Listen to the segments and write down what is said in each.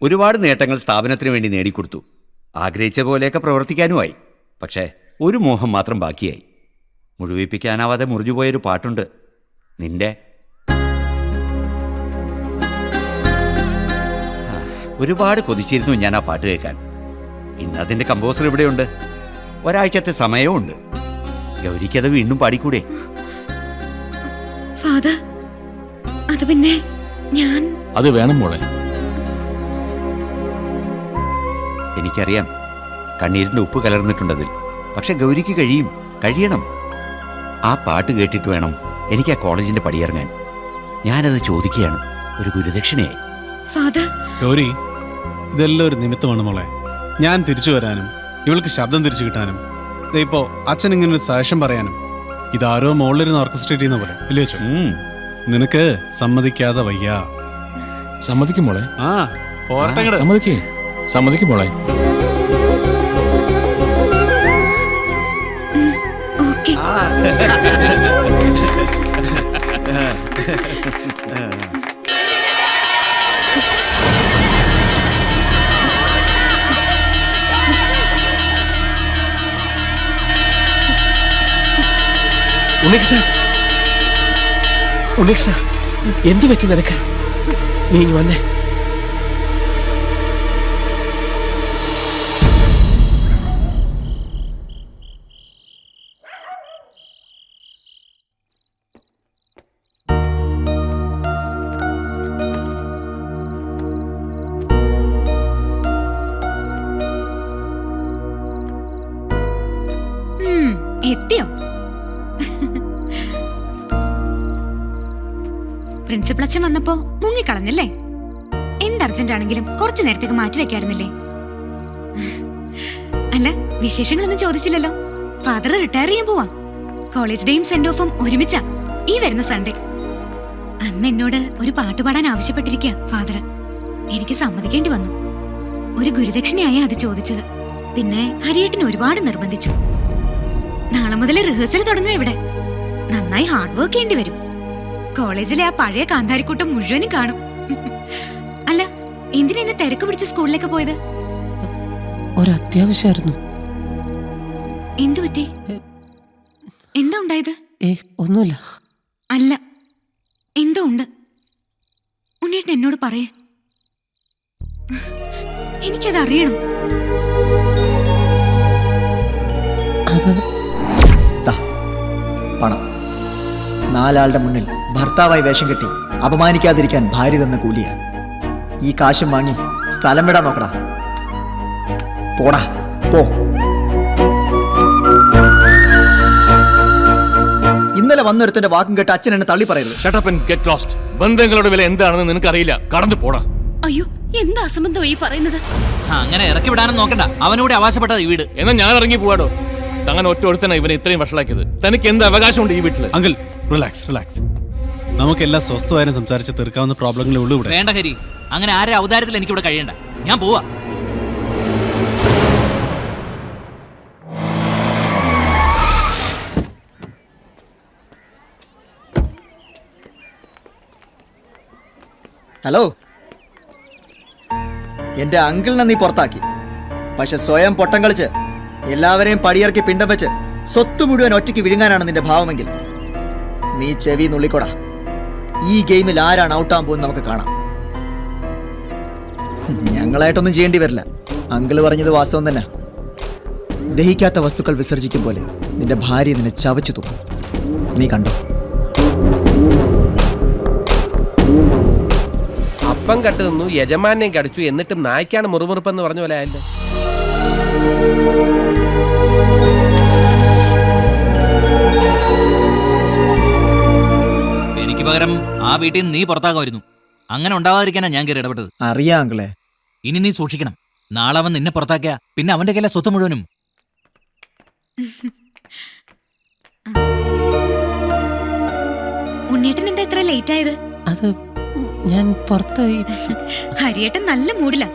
ഒരുപാട് നേട്ടങ്ങൾ സ്ഥാപനത്തിന് വേണ്ടി നേടിക്കൊടുത്തു. ആഗ്രഹിച്ച പോലെയൊക്കെ പ്രവർത്തിക്കാനുമായി. പക്ഷേ ഒരു മോഹം മാത്രം ബാക്കിയായി. മുഴുവിപ്പിക്കാനാവാതെ മുറിഞ്ഞുപോയൊരു പാട്ടുണ്ട്, നിന്റെ. ഒരുപാട് കൊതിച്ചിരുന്നു ഞാൻ ആ പാട്ട് കേൾക്കാൻ. ഇന്ന് അതിൻ്റെ കമ്പോസർ ഇവിടെയുണ്ട്. ഒരാഴ്ചത്തെ സമയവും ഉണ്ട്. ഗൗരിക്കത് വീണ്ടും പാടിക്കൂടെ? ഫാദർ, അത് പിന്നെ ഞാൻ... അത് വേണം മോളെ. എനിക്കറിയാം, കണ്ണീരിൻ്റെ ഉപ്പ് കലർന്നിട്ടുണ്ടതിൽ. പക്ഷെ ഗൗരിക്ക് കഴിയണം. ആ പാട്ട് കേട്ടിട്ട് വേണം എനിക്ക് ആ കോളേജിന്റെ പടിയിറങ്ങാൻ. ഞാനത് ചോദിക്കുകയാണ്, ഒരു ഗുരുദക്ഷിണയായി. ഫാദർ, ഗൗരി, ഇതെല്ലാം ഒരു നിമിത്തമാണ് മോളെ. ഞാൻ തിരിച്ചു വരാനും ഇവൾക്ക് ശബ്ദം തിരിച്ചു കിട്ടാനും ഇപ്പോ അച്ഛൻ ഇങ്ങനെ ഒരു സജഷൻ പറയാനും ഇതാരോ മോളിലിരുന്ന് ഓർക്കസ്ട്രേറ്റ് ചെയ്യുന്ന പോലെ അല്ലേ വെച്ചോ? നിനക്ക് സമ്മതിക്കാതെ വയ്യ. സമ്മതിക്കും മോളെ. സമ്മതിക്കും മോളെ. ഉണ്ണീഷ, എന്തു പറ്റി നിനക്ക്? നീ ഇങ്ങ് വന്നേ. എത്തിയോ? പ്രിൻസിപ്പൽ അച്ഛൻ വന്നപ്പോ മുങ്ങിക്കളഞ്ഞല്ലേ? എന്ത് അർജന്റ് ആണെങ്കിലും കുറച്ചു നേരത്തേക്ക് മാറ്റി വെക്കാറുന്നില്ലേ? അല്ല, വിശേഷങ്ങളൊന്നും ചോദിച്ചില്ലല്ലോ. ഫാദർ റിട്ടയർ ചെയ്യാൻ പോവാ. കോളേജ് ഡേയും സെന്റ് ഓഫും ഒരുമിച്ചാ ഈ വരുന്ന സൺഡേ. അന്ന് എന്നോട് ഒരു പാട്ട് പാടാൻ ആവശ്യപ്പെട്ടിരിക്കുക ഫാദർ. എനിക്ക് സമ്മതിക്കേണ്ടി വന്നു. ഒരു ഗുരുദക്ഷിണയായ അത് ചോദിച്ചത്. പിന്നെ ഹരിയേട്ടന് ഒരുപാട് നിർബന്ധിച്ചു. നാളെ മുതൽ റിഹേഴ്സൽ തുടങ്ങുക ഇവിടെ. നന്നായി ഹാർഡ് വർക്ക് ചെയ്യേണ്ടി വരും. കോളേജിലെ ആ പഴയ കാന്താരിക്കൂട്ടം മുഴുവനും കാണും. അല്ല, എന്തിനാ ഇന്ന് തിരക്ക് പിടിച്ച് സ്കൂളിലേക്ക് പോയത്? ഒരത്യാവശ്യമായിരുന്നു. എന്തു പറ്റി? എന്താ ഉണ്ടായത്? ഒന്നുമില്ല. അല്ല, എന്തോ ഉണ്ട്. ഉണ്ണിയേട്ടൻ എന്നോട് പറയേ. എനിക്കത് അറിയണം. പണം 4 ആളുടെ മുന്നിൽ ഭർത്താവായി വേഷം കെട്ടി അപമാനിക്കാതിരിക്കാൻ ഭാര്യ തന്ന കൂലിയ. ഈ കാശും വാങ്ങി സ്ഥലം വിടാൻ നോക്കടാ. പോടാ, പോ. ഇന്നലെ വന്നൊരുത്തന്റെ വാക്കും കേട്ട് അച്ഛൻ എന്നെ തള്ളി പറയരുത്. Shut up and get lost. ബന്ധങ്ങളുടെ വില എന്താണെന്ന് നിനക്കറിയില്ല. കടന്നു പോടാ. അയ്യോ, എന്താ അസംബന്ധം ഈ പറയുന്നത്? അങ്ങനെ ഇറക്കി വിടാനും നോക്കണ്ട. അവനോട് അവകാശപ്പെട്ടത് ഈ വീട്. എന്നാ ഞാൻ ഇറങ്ങി പോവാടോ. താൻ ഒറ്റ ഒരുത്തനാ ഇവനെ ഇത്രയും വഷളാക്കിയത്. തനിക്ക് എന്ത് അവകാശമുണ്ട് ഈ വീട്ടില്? Uncle, relax. നമുക്കെല്ലാം സ്വസ്ഥമായും സംസാരിച്ച് തീർക്കാവുന്ന പ്രോബ്ലങ്ങളേ ഉള്ളൂ ഇവിടെ. വേണ്ട ഹരി, അങ്ങനെ ആരുടെ അവതാരത്തിൽ എനിക്കിവിടെ കഴിയണ്ട. ഞാൻ പോവാ. ഹലോ, എന്റെ അങ്കിളിനെ നീ പുറത്താക്കി. പക്ഷെ സ്വയം പൊട്ടം കളിച്ച് എല്ലാവരെയും പടിയിറക്കി പിണ്ടം വെച്ച് സ്വത്ത് മുഴുവൻ ഒറ്റയ്ക്ക് വിഴുങ്ങാനാണ് നിന്റെ ഭാവമെങ്കിൽ നീ ചെവി നുള്ളിക്കൊടാ. ഈ ഗെയിമിൽ ആരാണ് ഔട്ടാൻ പോകുന്നത് നമുക്ക് കാണാം. ഞങ്ങളായിട്ടൊന്നും ചെയ്യേണ്ടി വരില്ല. അങ്കിള് പറഞ്ഞത് വാസ്തവം തന്നെ. ദഹിക്കാത്ത വസ്തുക്കൾ വിസർജിക്കും പോലെ നിന്റെ ഭാര്യ നിന്നെ ചവച്ചു തുപ്പും. നീ കണ്ടോ? അപ്പം കട്ട് നിന്നു, യജമാനെയും കടിച്ചു, എന്നിട്ടും നായ്ക്കാണ് മുറുമുറുപ്പെന്ന് പറഞ്ഞ പോലെ ആയല്ലോ. എനിക്ക് പകരം ആ വീട്ടിൽ നിന്ന് നീ പുറത്താകുമായിരുന്നു. അങ്ങനെ ഉണ്ടാവാതിരിക്കാനാ ഞാൻ കയറി ഇടപെട്ടത്. അറിയാം അങ്കിളെ. ഇനി നീ സൂക്ഷിക്കണം. നാളെ അവൻ നിന്നെ പുറത്താക്കിയ പിന്നെ അവന്റെ കയ്യിലെ സ്വത്ത് മുഴുവനും. ഉണ്ണിയേട്ടൻ എന്താ ഇത്ര ലേറ്റ് ആയത്? അത് ഞാൻ പുറത്തായി. ഹരിയേട്ടൻ നല്ല മൂഡിലാ.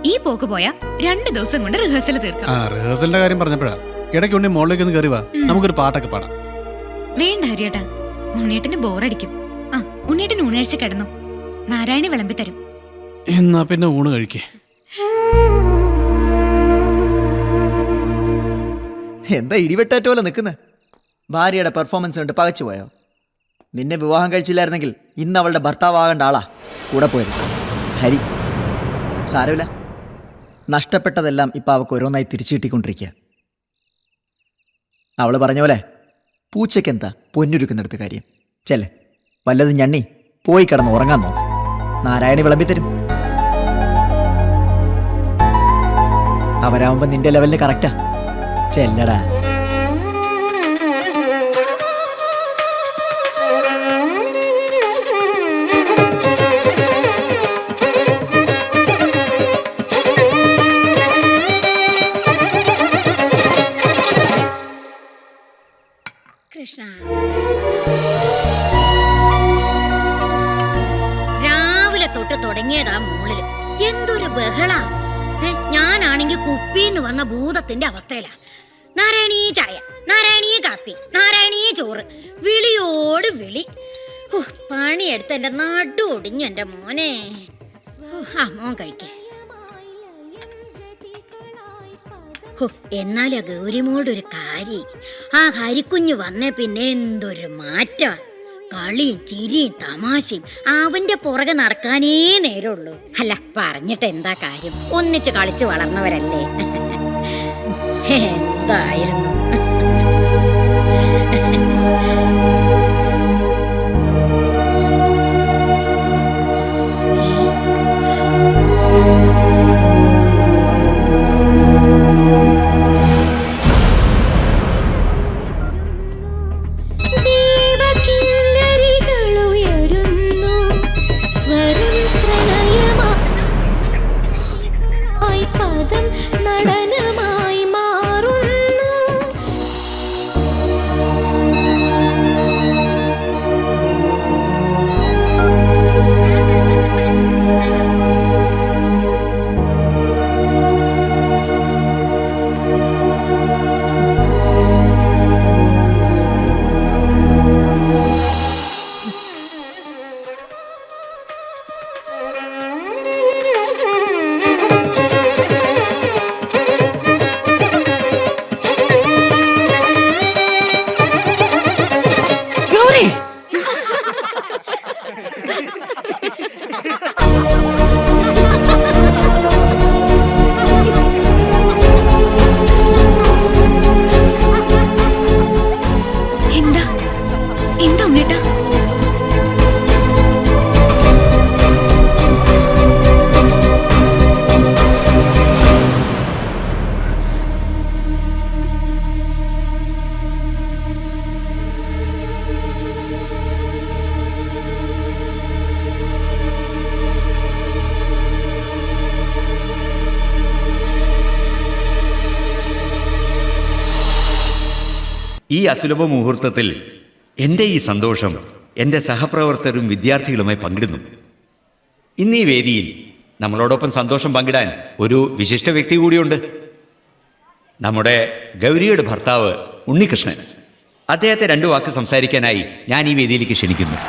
ഈ പോക്ക് പോയാ 2 ദിവസം കൊണ്ട് റിഹേഴ്സൽ തീർക്കാം. റിഹേഴ്സലിന്റെ കാര്യം പറഞ്ഞപ്പോഴാ ഇടയ്ക്ക് ഉണ്ണി മോളിലേക്ക് ഒന്ന് കയറി വാ, നമുക്കൊരു പാട്ടൊക്കെ പാടാം. വേണ്ട ഹരിയേട്ടാ, ഉണ്ണിയേട്ടന് ബോറടിക്കും. ആ, ഉണ്ണിയേട്ടൻ ഊണഴിച്ച് കിടന്നു. നാരായണി വിളമ്പി തരും. എന്നാ പിന്നെ ഊണ് കഴിക്കേ. എന്താ ഇടിവെട്ടാറ്റ പോലെ നിൽക്കുന്നത്? ഭാര്യയുടെ പെർഫോമൻസ് കണ്ട് പകച്ചു പോയോ? നിന്നെ വിവാഹം കഴിച്ചില്ലായിരുന്നെങ്കിൽ ഇന്ന് അവളുടെ ഭർത്താവാകേണ്ട ആളാ കൂടെ പോയത്. ഹരി. സാരമില്ല, നഷ്ടപ്പെട്ടതെല്ലാം ഇപ്പം അവൾക്ക് ഓരോന്നായി തിരിച്ചു കിട്ടിക്കൊണ്ടിരിക്കുക. അവൾ പറഞ്ഞ പോലെ പൂച്ചയ്ക്കെന്താ പൊന്നുരുക്കുന്നിടത്ത് കാര്യം. ചെല്ലേ, വല്ലതും ഞണ്ണി പോയി കിടന്ന് ഉറങ്ങാൻ നോക്ക്. നാരായണി വിളമ്പിത്തരും. അവരാവുമ്പോ നിന്റെ ലെവലിന് കറക്റ്റാ. ചെല്ലടാ. കൃഷ്ണ, രാവിലെ തൊട്ട് തുടങ്ങിയതാ മോളില്. എന്തൊരു ബഹളാ. ഞാനാണെങ്കി കുപ്പിന്ന് വന്ന ഭൂതത്തിന്റെ അവസ്ഥയിലാ. നാരായണീ ചായ, നാരായണീ കാപ്പി, നാരായണീ ചോറ്, വിളിയോട് വിളി. പണിയെടുത്ത് എന്റെ നടു ഒടിഞ്ഞു എന്റെ മോനെ. ആ മോൻ കഴിക്കേ. എന്നാലും ആ ഗൗരിമോളുടെ ഒരു കാര്യം, ആ ഹരിക്കുഞ്ഞ് വന്നേ പിന്നെ എന്തൊരു മാറ്റാ. കളിയും ചിരിയും തമാശയും. അവന്റെ പുറകെ നടക്കാനേ നേരമുള്ളൂ. അല്ല, പറഞ്ഞിട്ട് എന്താ കാര്യം? ഒന്നിച്ച് കളിച്ച് വളർന്നവരല്ലേ. എന്തായിരുന്നു. ഈ അസുലഭ മുഹൂർത്തത്തിൽ എൻ്റെ ഈ സന്തോഷം എൻ്റെ സഹപ്രവർത്തകരും വിദ്യാർത്ഥികളുമായി പങ്കിടുന്നു. ഇന്ന് ഈ വേദിയിൽ നമ്മളോടൊപ്പം സന്തോഷം പങ്കിടാൻ ഒരു വിശിഷ്ട വ്യക്തി കൂടിയുണ്ട്. നമ്മുടെ ഗൗരിയുടെ ഭർത്താവ് ഉണ്ണികൃഷ്ണൻ. അദ്ദേഹത്തെ 2 വാക്ക് സംസാരിക്കാനായി ഞാൻ ഈ വേദിയിലേക്ക് ക്ഷണിക്കുന്നു.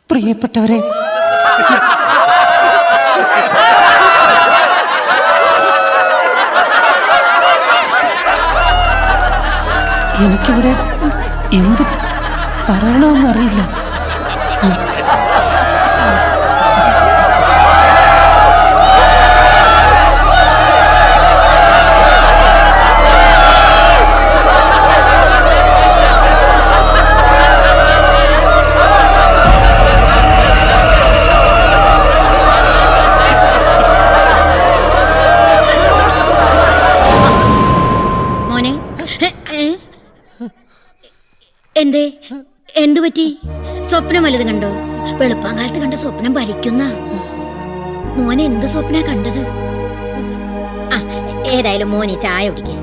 പ്രിയപ്പെട്ടവരെ, എനിക്കിവിടെ എന്ത് പറയണമെന്നറിയില്ല. എന്തേ, എന്തു പറ്റി? സ്വപ്നം വലുത് കണ്ടോ? വെളുപ്പാങ്കാലത്ത് കണ്ട സ്വപ്നം ഫലിക്കുന്ന. മോനെ എന്ത് സ്വപ്ന കണ്ടത്? ഏതായാലും മോനെ ചായ കുടിക്കേ.